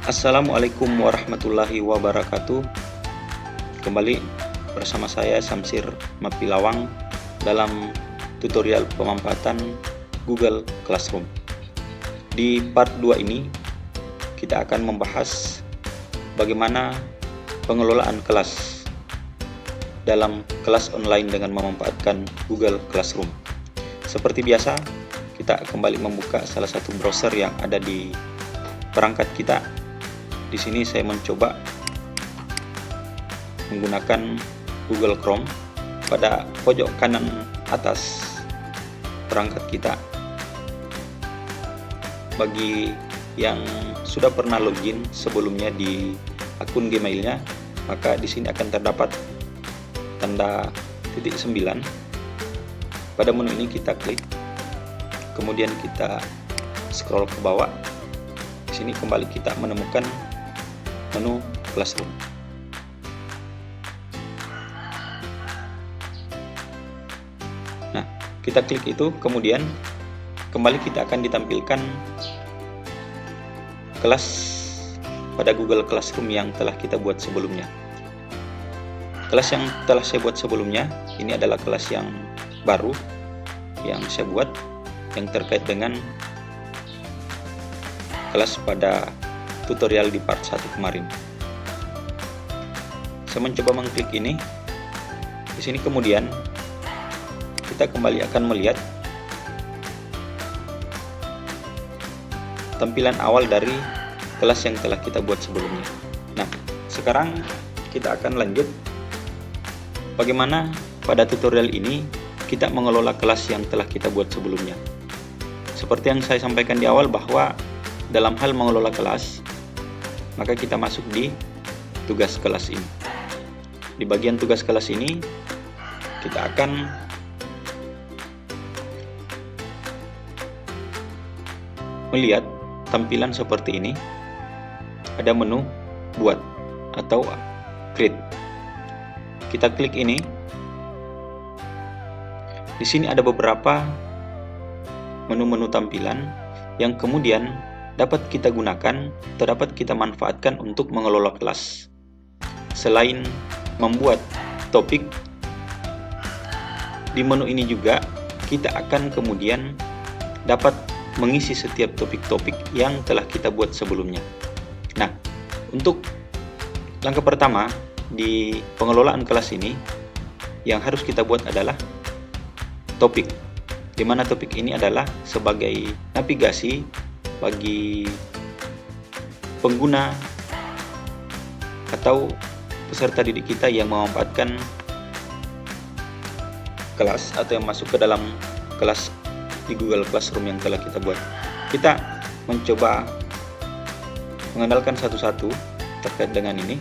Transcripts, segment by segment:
Assalamualaikum warahmatullahi wabarakatuh. Kembali bersama saya Samsir Mapilawang dalam tutorial pemanfaatan Google Classroom. Di part 2 ini kita akan membahas bagaimana pengelolaan kelas dalam kelas online dengan memanfaatkan Google Classroom. Seperti biasa, kita kembali membuka salah satu browser yang ada di perangkat kita. Di sini saya mencoba menggunakan Google Chrome. Pada pojok kanan atas perangkat kita, bagi yang sudah pernah login sebelumnya di akun Gmailnya, maka di sini akan terdapat tanda titik 9. Pada menu ini kita klik, kemudian kita scroll ke bawah. Di sini kembali kita menemukan menu Classroom. Nah, kita klik itu, kemudian kembali kita akan ditampilkan kelas pada Google Classroom yang telah kita buat sebelumnya. Kelas yang telah saya buat sebelumnya, ini adalah kelas yang baru yang saya buat, yang terkait dengan kelas pada tutorial di part 1 kemarin. Saya mencoba mengklik ini. Di sini kemudian kita kembali akan melihat tampilan awal dari kelas yang telah kita buat sebelumnya. Nah, sekarang kita akan lanjut bagaimana pada tutorial ini kita mengelola kelas yang telah kita buat sebelumnya. Seperti yang saya sampaikan di awal bahwa dalam hal mengelola kelas, maka kita masuk di tugas kelas ini. Di bagian tugas kelas ini, kita akan melihat tampilan seperti ini. Ada menu buat atau create. Kita klik ini. Di sini ada beberapa menu-menu tampilan yang kemudian dapat kita gunakan atau dapat kita manfaatkan untuk mengelola kelas. Selain membuat topik, di menu ini juga kita akan kemudian dapat mengisi setiap topik-topik yang telah kita buat sebelumnya. Nah, untuk langkah pertama di pengelolaan kelas ini, yang harus kita buat adalah topik, di mana topik ini adalah sebagai navigasi bagi pengguna atau peserta didik kita yang memanfaatkan kelas atau yang masuk ke dalam kelas di Google Classroom yang telah kita buat. Kita mencoba mengandalkan satu-satu terkait dengan ini.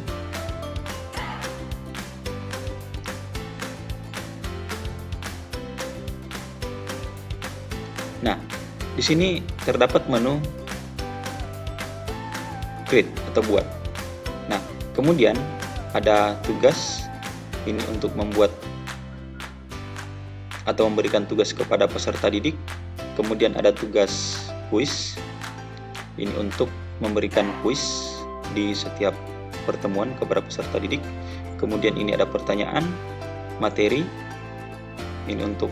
Nah, di sini terdapat menu create atau buat. Nah, kemudian ada tugas, ini untuk membuat atau memberikan tugas kepada peserta didik. Kemudian ada tugas kuis, ini untuk memberikan kuis di setiap pertemuan kepada peserta didik. Kemudian ini ada pertanyaan, materi, ini untuk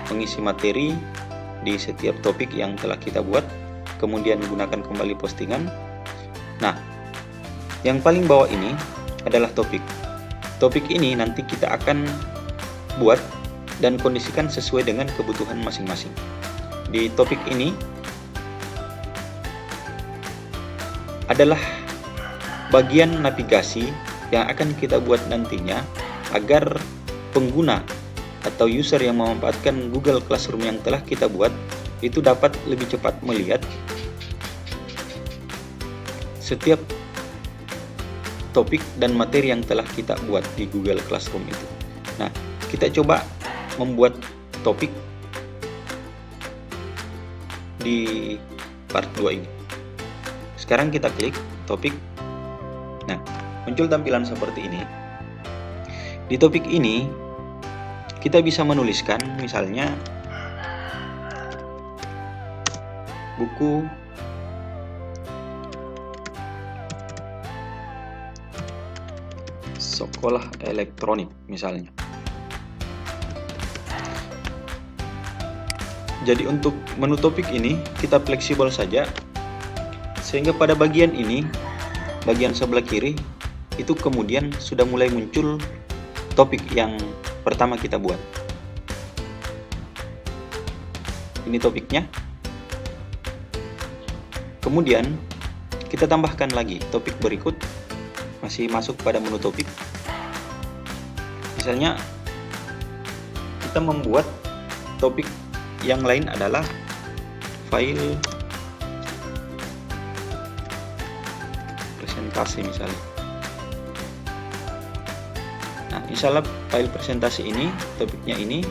mengisi materi di setiap topik yang telah kita buat. Kemudian gunakan kembali postingan. Nah, yang paling bawah ini adalah topik. Topik ini nanti kita akan buat dan kondisikan sesuai dengan kebutuhan masing-masing. Di topik ini adalah bagian navigasi yang akan kita buat nantinya agar pengguna atau user yang memanfaatkan Google Classroom yang telah kita buat itu dapat lebih cepat melihat setiap topik dan materi yang telah kita buat di Google Classroom itu. Nah, kita coba membuat topik di part 2 ini. Sekarang kita klik topik. Nah, muncul tampilan seperti ini. Di topik ini kita bisa menuliskan misalnya buku sekolah elektronik misalnya. Jadi untuk menu topik ini kita fleksibel saja, sehingga pada bagian ini, bagian sebelah kiri, itu kemudian sudah mulai muncul topik yang pertama kita buat. Ini topiknya. Kemudian kita tambahkan lagi topik berikut, masih masuk pada menu topik. Misalnya kita membuat topik yang lain adalah file presentasi misalnya. Nah, misalnya file presentasi ini, topiknya ini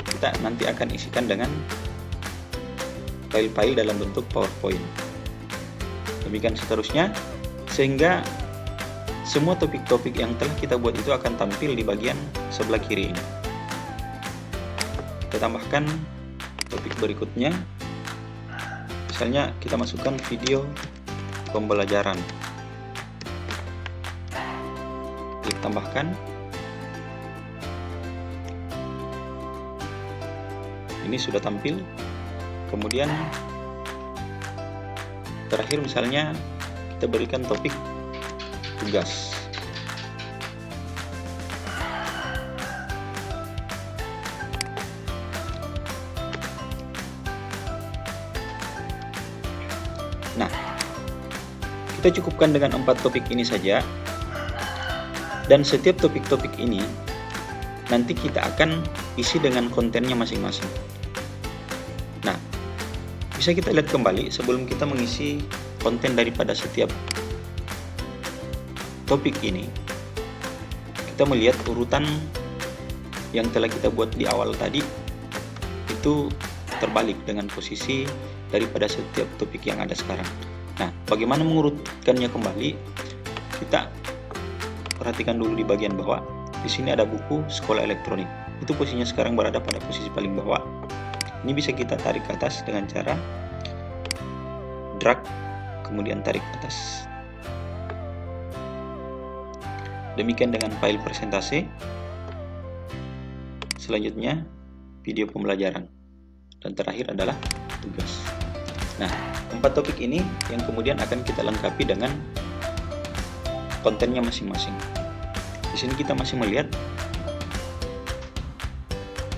kita nanti akan isikan dengan file-file dalam bentuk PowerPoint. Demikian seterusnya, sehingga semua topik-topik yang telah kita buat itu akan tampil di bagian sebelah kiri ini. Kita tambahkan topik berikutnya, misalnya kita masukkan video pembelajaran. Klik tambahkan. Ini sudah tampil. Kemudian terakhir misalnya kita berikan topik tugas. Nah, kita cukupkan dengan 4 topik ini saja, dan setiap topik-topik ini nanti kita akan isi dengan kontennya masing-masing. Nah, bisa kita lihat kembali sebelum kita mengisi konten daripada setiap topik ini. Kita melihat urutan yang telah kita buat di awal tadi itu terbalik dengan posisi daripada setiap topik yang ada sekarang. Nah, bagaimana mengurutkannya kembali? Kita perhatikan dulu di bagian bawah. Di sini ada buku sekolah elektronik. Itu posisinya sekarang berada pada posisi paling bawah. Ini bisa kita tarik ke atas dengan cara drag, kemudian tarik ke atas. Demikian dengan file presentasi. Selanjutnya video pembelajaran, dan terakhir adalah tugas. Nah, 4 topik ini yang kemudian akan kita lengkapi dengan kontennya masing-masing. Di sini kita masih melihat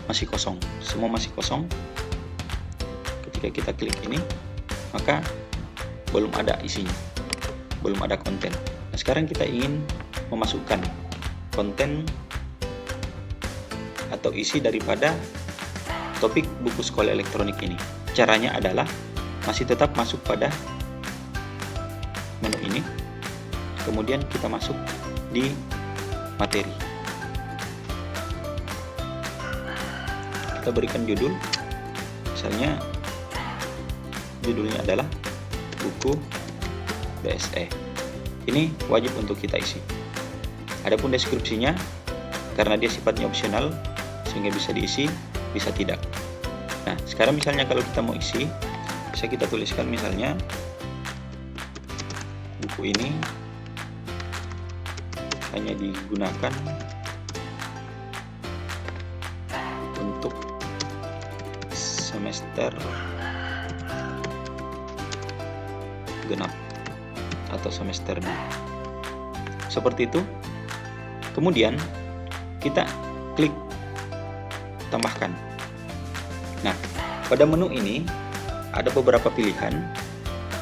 masih kosong, semua masih kosong. Ketika kita klik ini, maka belum ada isinya, belum ada konten. Nah, sekarang kita ingin memasukkan konten atau isi daripada topik buku sekolah elektronik ini. Caranya adalah masih tetap masuk pada menu ini, kemudian kita masuk di materi. Kita berikan judul, misalnya judulnya adalah buku BSE. Ini wajib untuk kita isi. Adapun deskripsinya, karena dia sifatnya opsional, sehingga bisa diisi, bisa tidak. Nah, sekarang misalnya kalau kita mau isi, bisa kita tuliskan misalnya buku ini hanya digunakan untuk semester genap atau semester 2. Seperti itu. Kemudian kita klik tambahkan. Nah, pada menu ini ada beberapa pilihan.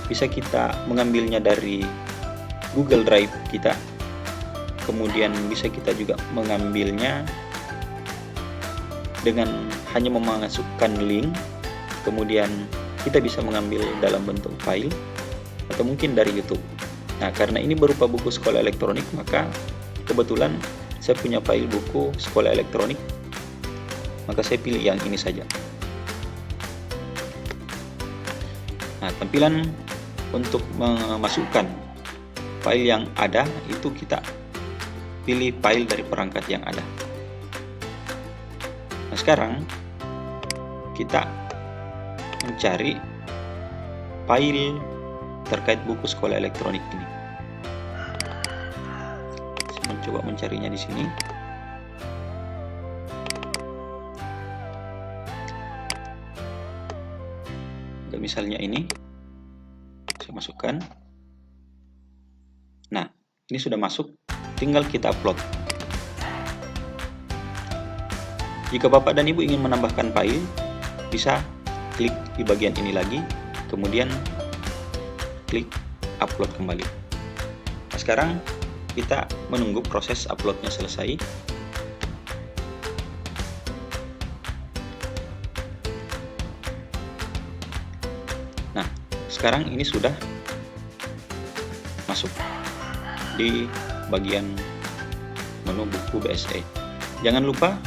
Bisa kita mengambilnya dari Google Drive kita. Kemudian bisa kita juga mengambilnya dengan hanya memasukkan link. Kemudian kita bisa mengambil dalam bentuk file atau mungkin dari YouTube. Nah, karena ini berupa buku sekolah elektronik, maka kebetulan saya punya file buku sekolah elektronik, maka saya pilih yang ini saja. Nah, tampilan untuk memasukkan file yang ada itu kita pilih file dari perangkat yang ada. Nah, sekarang kita mencari file terkait buku sekolah elektronik ini. Saya coba mencarinya di sini. Misalnya ini saya masukkan. Nah, ini sudah masuk, tinggal kita upload. Jika Bapak dan Ibu ingin menambahkan file, bisa klik di bagian ini lagi, kemudian klik upload kembali. Nah, sekarang kita menunggu proses uploadnya selesai. Nah, sekarang ini sudah masuk di bagian menu buku BSE. Jangan lupa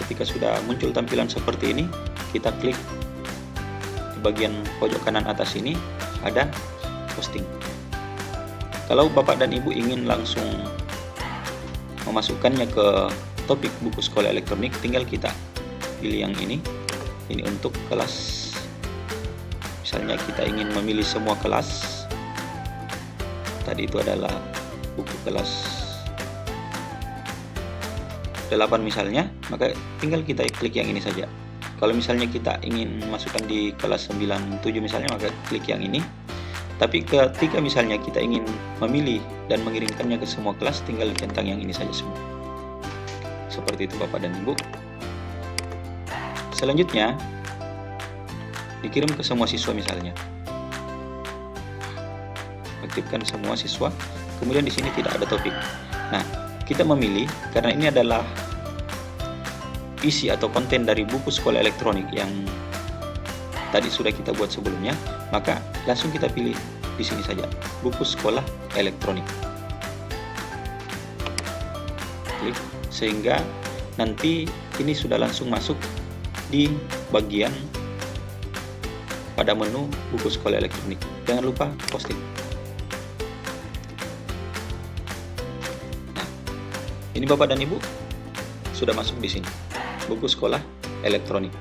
ketika sudah muncul tampilan seperti ini, kita klik di bagian pojok kanan atas ini ada posting. Kalau Bapak dan Ibu ingin langsung memasukkannya ke topik buku sekolah elektronik, tinggal kita pilih yang ini. Ini untuk kelas. Misalnya kita ingin memilih semua kelas, tadi itu adalah buku kelas 8 misalnya, maka tinggal kita klik yang ini saja. Kalau misalnya kita ingin masukkan di kelas 9, 7 misalnya, maka klik yang ini. Tapi ketika misalnya kita ingin memilih dan mengirimkannya ke semua kelas, tinggal centang yang ini saja semua. Seperti itu Bapak dan Ibu. Selanjutnya dikirim ke semua siswa misalnya. Aktifkan semua siswa. Kemudian di sini tidak ada topik. Nah, kita memilih karena ini adalah isi atau konten dari buku sekolah elektronik yang tadi sudah kita buat sebelumnya, maka langsung kita pilih di sini saja, buku sekolah elektronik. Klik, sehingga nanti ini sudah langsung masuk di bagian pada menu buku sekolah elektronik. Jangan lupa posting. Nah, ini Bapak dan Ibu sudah masuk di sini, buku sekolah elektronik.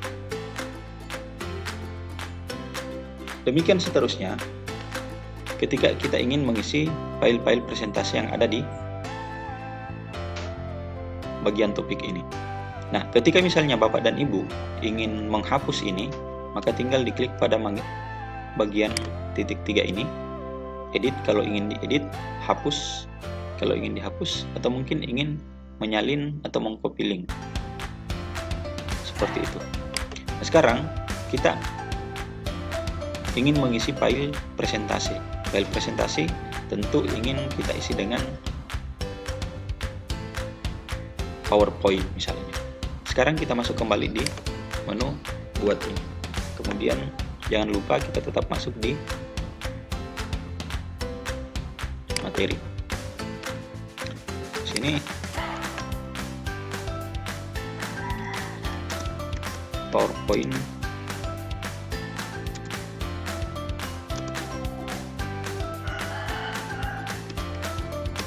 Demikian seterusnya, ketika kita ingin mengisi file-file presentasi yang ada di bagian topik ini. Nah, ketika misalnya Bapak dan Ibu ingin menghapus ini, maka tinggal diklik pada bagian titik 3 ini, edit kalau ingin diedit, hapus kalau ingin dihapus, atau mungkin ingin menyalin atau mengcopy link. Seperti itu. Nah, sekarang kita ingin mengisi file presentasi. File presentasi tentu ingin kita isi dengan PowerPoint misalnya. Sekarang kita masuk kembali di menu buat ini. Kemudian jangan lupa kita tetap masuk di materi. Sini PowerPoint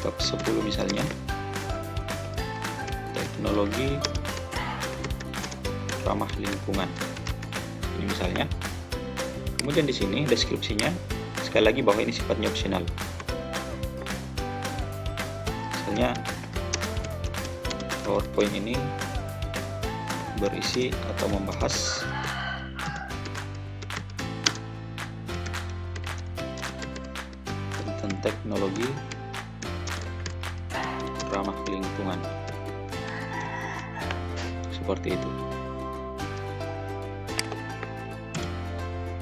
bab 10 misalnya, teknologi ramah lingkungan. Ini misalnya. Kemudian di sini deskripsinya, sekali lagi bahwa ini sifatnya opsional. Misalnya PowerPoint ini berisi atau membahas tentang teknologi ramah lingkungan. Seperti itu.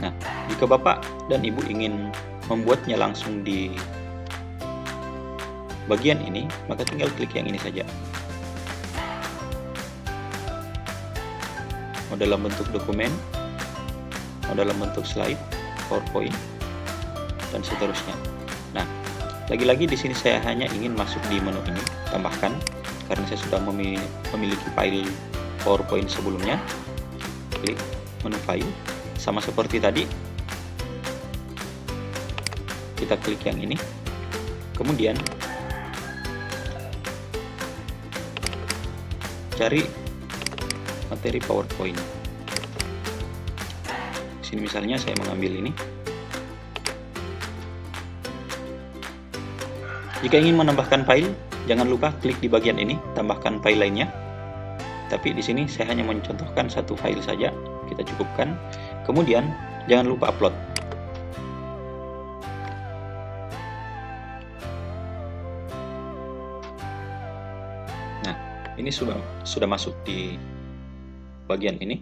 Nah, jika Bapak dan Ibu ingin membuatnya langsung di bagian ini, maka tinggal klik yang ini saja. Mau dalam bentuk dokumen, mau dalam bentuk slide, PowerPoint, dan seterusnya. Nah, lagi-lagi di sini saya hanya ingin masuk di menu ini, tambahkan, karena saya sudah memiliki file PowerPoint sebelumnya. Klik menu file. Sama seperti tadi, kita klik yang ini, kemudian cari materi PowerPoint. Sini misalnya saya mengambil ini. Jika ingin menambahkan file, jangan lupa klik di bagian ini, tambahkan file lainnya. Tapi di sini saya hanya mencontohkan satu file saja, kita cukupkan. Kemudian jangan lupa upload. Nah, ini sudah masuk di bagian ini.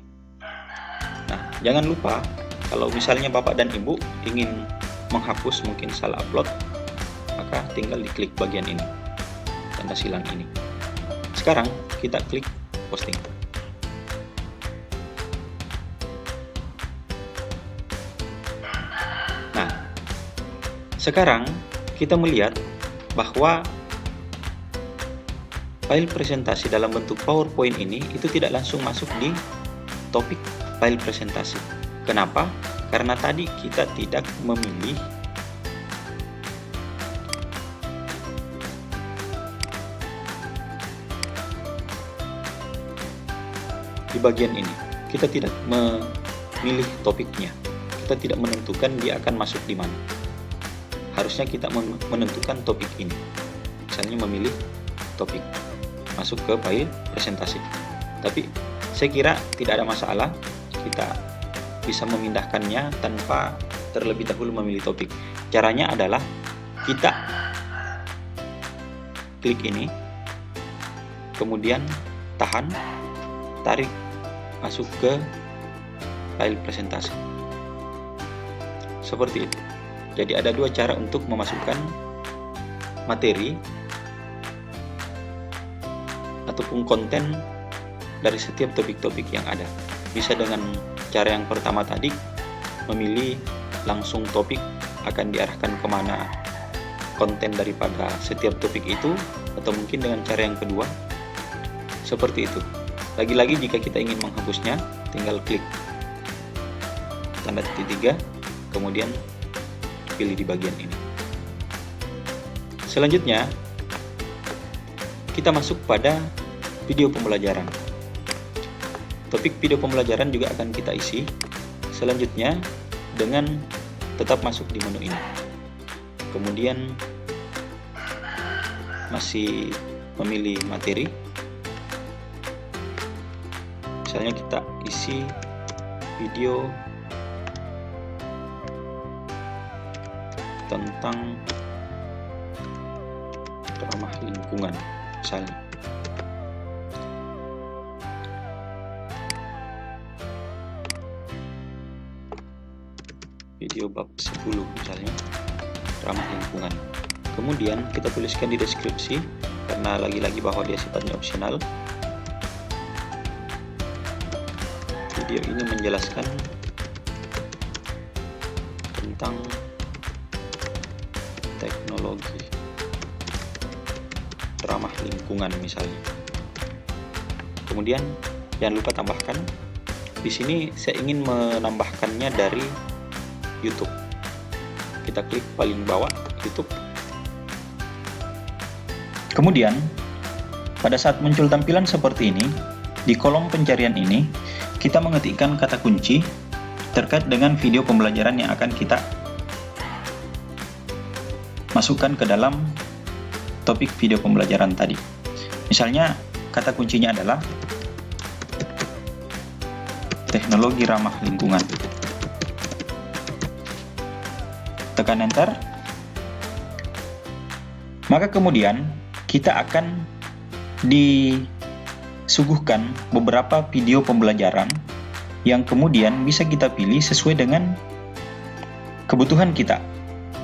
Nah, jangan lupa kalau misalnya Bapak dan Ibu ingin menghapus mungkin salah upload, maka tinggal diklik bagian ini, tanda silang ini. Sekarang kita klik posting. Nah, sekarang kita melihat bahwa file presentasi dalam bentuk PowerPoint ini itu tidak langsung masuk di topik file presentasi. Kenapa? Karena tadi kita tidak memilih di bagian ini. Kita tidak memilih topiknya. Kita tidak menentukan dia akan masuk di mana. Harusnya kita menentukan topik ini. Misalnya memilih topik masuk ke file presentasi. Tapi saya kira tidak ada masalah, kita bisa memindahkannya tanpa terlebih dahulu memilih topik. Caranya adalah kita klik ini, kemudian tahan, tarik masuk ke file presentasi. Seperti itu. Jadi ada dua cara untuk memasukkan materi ataupun konten dari setiap topik-topik yang ada. Bisa dengan cara yang pertama tadi, memilih langsung topik akan diarahkan kemana konten daripada setiap topik itu, atau mungkin dengan cara yang kedua seperti itu. Lagi-lagi jika kita ingin menghapusnya, tinggal klik tanda titik 3, kemudian pilih di bagian ini. Selanjutnya kita masuk pada video pembelajaran. Topik video pembelajaran juga akan kita isi selanjutnya dengan tetap masuk di menu ini. Kemudian masih memilih materi. Misalnya kita isi video tentang ramah lingkungan misalnya. Video bab 10 misalnya, ramah lingkungan. Kemudian kita tuliskan di deskripsi, karena lagi-lagi bahwa dia sifatnya opsional. Video ini menjelaskan tentang teknologi ramah lingkungan misalnya. Kemudian jangan lupa tambahkan. Di sini saya ingin menambahkannya dari YouTube. Kita klik paling bawah YouTube. Kemudian pada saat muncul tampilan seperti ini, di kolom pencarian ini kita mengetikkan kata kunci terkait dengan video pembelajaran yang akan kita masukkan ke dalam topik video pembelajaran tadi. Misalnya kata kuncinya adalah teknologi ramah lingkungan. Tekan enter. Maka kemudian kita akan disuguhkan beberapa video pembelajaran yang kemudian bisa kita pilih sesuai dengan kebutuhan kita.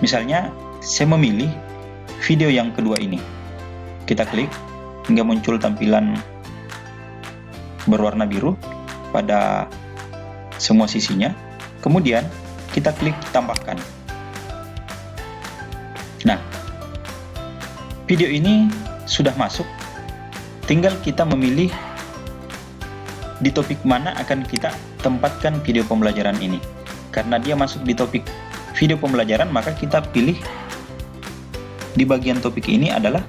Misalnya saya memilih video yang kedua ini. Kita klik hingga muncul tampilan berwarna biru pada semua sisinya. Kemudian kita klik tambahkan. Nah, video ini sudah masuk, tinggal kita memilih di topik mana akan kita tempatkan video pembelajaran ini. Karena dia masuk di topik video pembelajaran, maka kita pilih di bagian topik ini adalah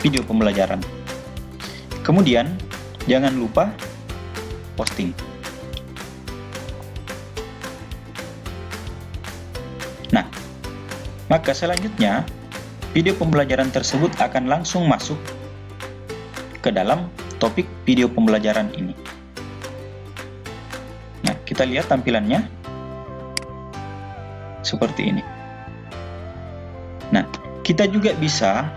video pembelajaran. Kemudian jangan lupa posting. Nah, maka selanjutnya video pembelajaran tersebut akan langsung masuk ke dalam topik video pembelajaran ini. Nah, kita lihat tampilannya seperti ini. Nah, kita juga bisa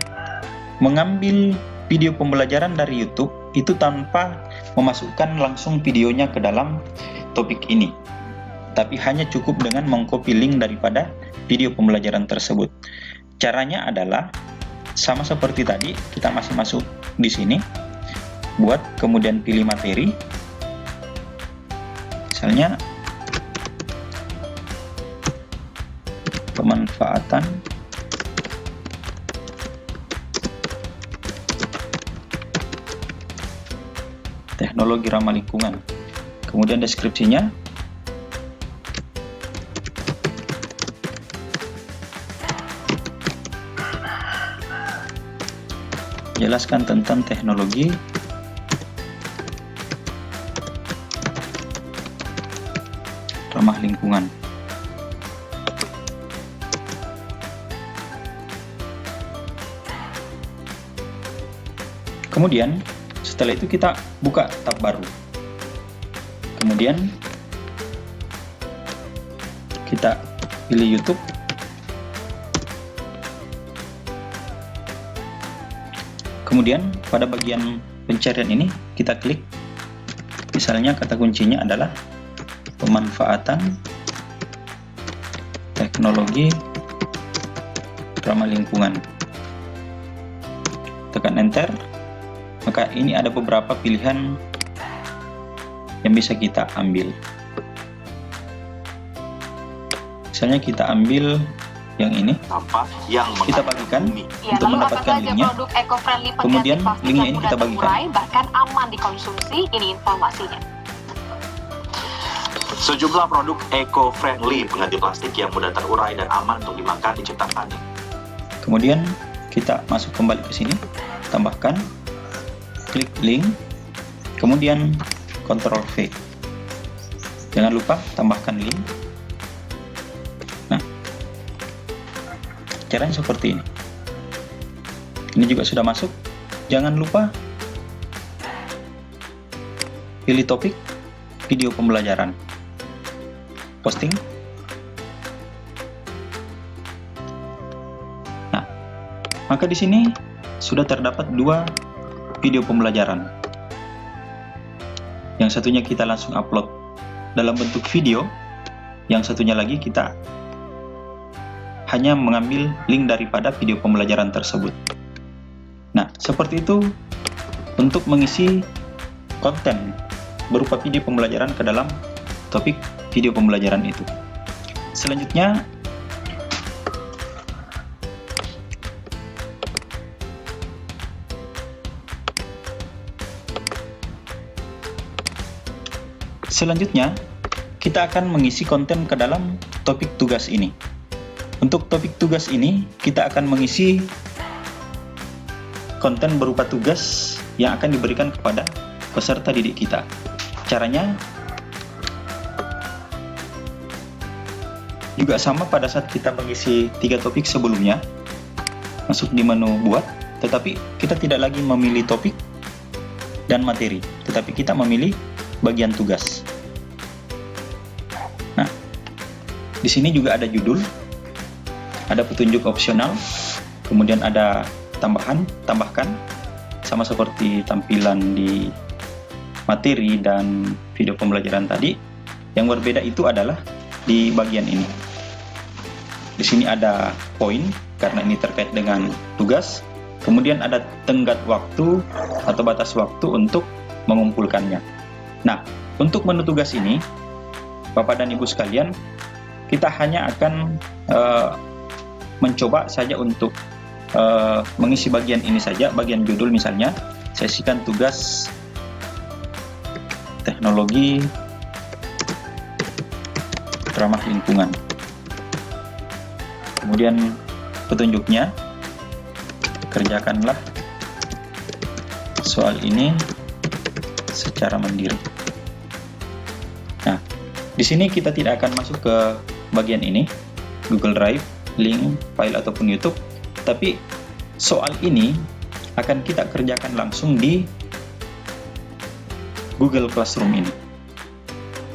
mengambil video pembelajaran dari YouTube itu tanpa memasukkan langsung videonya ke dalam topik ini, tapi hanya cukup dengan mengcopy link daripada video pembelajaran tersebut. Caranya adalah sama seperti tadi, kita masih masuk di sini, buat, kemudian pilih materi, misalnya pemanfaatan teknologi ramah lingkungan, kemudian deskripsinya jelaskan tentang teknologi ramah lingkungan. Kemudian setelah itu kita buka tab baru. Kemudian kita pilih YouTube. Kemudian pada bagian pencarian ini kita klik, misalnya kata kuncinya adalah pemanfaatan teknologi ramah lingkungan. Tekan enter, maka ini ada beberapa pilihan yang bisa kita ambil. Misalnya kita ambil yang ini, kita bagikan untuk mendapatkan linknya. Kemudian linknya ini kita bagikan. Bahkan aman dikonsumsi, ini informasinya. Sejumlah produk eco-friendly pengganti plastik yang mudah terurai dan aman untuk dimakan diciptakan. Kemudian kita masuk kembali ke sini, tambahkan, klik link, kemudian Ctrl V. Jangan lupa tambahkan link. Nah, caranya seperti ini. Ini juga sudah masuk. Jangan lupa pilih topik video pembelajaran, posting. Nah, maka di sini sudah terdapat 2 video pembelajaran. Yang satunya kita langsung upload dalam bentuk video, yang satunya lagi kita hanya mengambil link daripada video pembelajaran tersebut. Nah, seperti itu untuk mengisi konten berupa video pembelajaran ke dalam topik video pembelajaran itu. Selanjutnya, kita akan mengisi konten ke dalam topik tugas ini. Untuk topik tugas ini, kita akan mengisi konten berupa tugas yang akan diberikan kepada peserta didik kita. Caranya juga sama pada saat kita mengisi 3 topik sebelumnya. Masuk di menu buat, tetapi kita tidak lagi memilih topik dan materi, tetapi kita memilih bagian tugas. Nah, di sini juga ada judul, ada petunjuk opsional, kemudian ada tambahkan, sama seperti tampilan di materi dan video pembelajaran tadi. Yang berbeda itu adalah di bagian ini. Di sini ada poin karena ini terkait dengan tugas. Kemudian ada tenggat waktu atau batas waktu untuk mengumpulkannya. Nah, untuk menu tugas ini, Bapak dan Ibu sekalian, kita hanya akan mencoba saja untuk mengisi bagian ini saja, bagian judul misalnya, sesikan tugas teknologi ramah lingkungan. Kemudian petunjuknya, kerjakanlah soal ini secara mandiri. Nah, di sini kita tidak akan masuk ke bagian ini, Google Drive, link, file ataupun YouTube. Tapi soal ini akan kita kerjakan langsung di Google Classroom ini.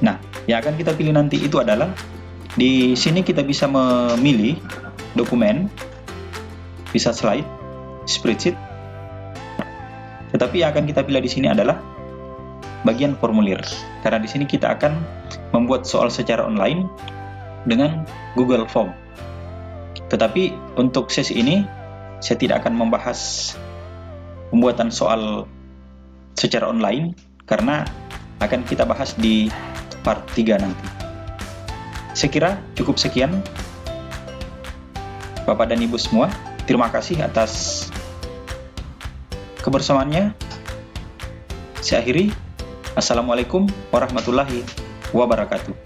Nah, yang akan kita pilih nanti itu adalah di sini kita bisa memilih dokumen, bisa slide, spreadsheet. Tetapi yang akan kita pilih di sini adalah bagian formulir. Karena di sini kita akan membuat soal secara online dengan Google Form. Tetapi untuk sesi ini saya tidak akan membahas pembuatan soal secara online karena akan kita bahas di part 3 nanti. Saya kira cukup sekian Bapak dan Ibu semua. Terima kasih atas kebersamaannya. Saya akhiri. Assalamualaikum warahmatullahi wabarakatuh.